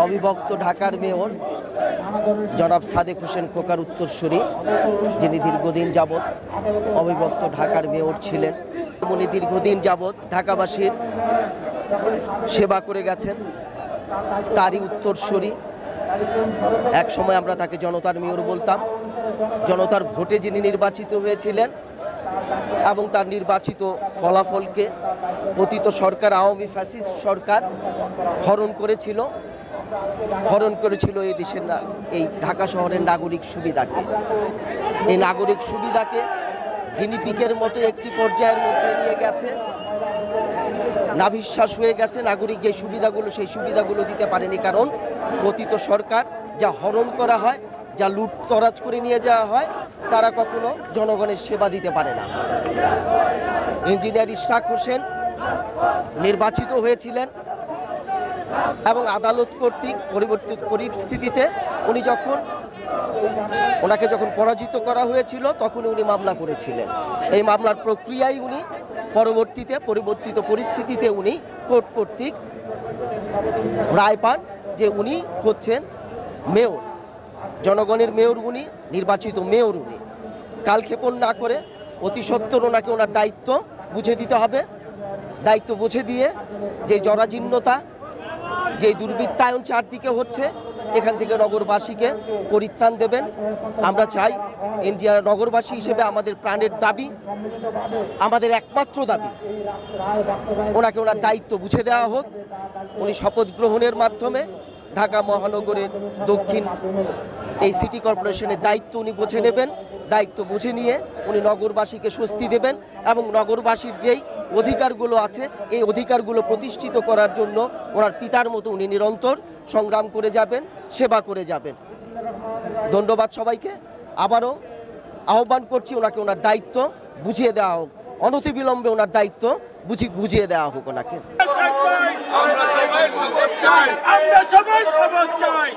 অবিভক্ত ঢাকার মেয়র জনাব সাদেক হোসেন খোকার উত্তরসূরি, যিনি দীর্ঘদিন যাবৎ অবিভক্ত ঢাকার মেয়র ছিলেন, উনি দীর্ঘদিন যাবৎ ঢাকাবাসীর সেবা করে গেছেন, তারই উত্তরসূরি। এক সময় আমরা তাকে জনতার মেয়র বলতাম। জনতার ভোটে যিনি নির্বাচিত হয়েছিলেন এবং তার নির্বাচিত ফলাফলকে পতিত সরকার, আওয়ামী ফ্যাসিস্ট সরকার হরণ করেছিল এই দেশের এই ঢাকা শহরের নাগরিক সুবিধাকে। এই নাগরিক সুবিধাকে গিনিপিগের মতো একটি পর্যায়ের মধ্যে নিয়ে গেছে, নাভিশ্বাস হয়ে গেছে। নাগরিক যে সুবিধাগুলো, সেই সুবিধাগুলো দিতে পারেনি, কারণ পতিত সরকার যা হরণ করা হয়, যা লুটতরাজ করে নিয়ে যাওয়া হয়, তারা কখনো জনগণের সেবা দিতে পারে না। ইঞ্জিনিয়ার ইশরাক হোসেন নির্বাচিত হয়েছিলেন এবং আদালত কর্তৃক পরিবর্তিত পরিস্থিতিতে ওনাকে যখন পরাজিত করা হয়েছিল, তখন উনি মামলা করেছিলেন। এই মামলার প্রক্রিয়ায় উনি পরিবর্তিত পরিস্থিতিতে উনি কোর্ট কর্তৃক রায় পান যে উনি হচ্ছেন মেয়র, জনগণের মেয়র, উনি নির্বাচিত মেয়র। উনি কালক্ষেপণ না করে অতি সত্বর ওনাকে ওনার দায়িত্ব বুঝে দিতে হবে। দায়িত্ব বুঝে দিয়ে যে জরাজীর্ণতা, যে দুর্বৃত্তায়ন চারদিকে হচ্ছে, এখান থেকে নগরবাসীকে পরিত্রাণ দেবেন। আমরা চাই এনজিআর নগরবাসী হিসেবে আমাদের প্রাণের দাবি, আমাদের একমাত্র দাবি, ওনাকে ওনার দায়িত্ব বুঝে দেওয়া হোক। উনি শপথ গ্রহণের মাধ্যমে ঢাকা মহানগরের দক্ষিণ এই সিটি কর্পোরেশনের দায়িত্ব উনি বুঝে নেবেন। দায়িত্ব বুঝে নিয়ে উনি নগরবাসীকে স্বস্তি দেবেন এবং নগরবাসীর যেই অধিকারগুলো আছে, এই অধিকারগুলো প্রতিষ্ঠিত করার জন্য ওনার পিতার মতো উনি নিরন্তর সংগ্রাম করে যাবেন, সেবা করে যাবেন। ধন্যবাদ সবাইকে। আবারও আহ্বান করছি, ওনাকে ওনার দায়িত্ব বুঝিয়ে দেওয়া হোক, অনতিবিলম্বে ওনার দায়িত্ব বুঝিয়ে দেওয়া হোক ওনাকে। আমরা সবাই শপথ চাই।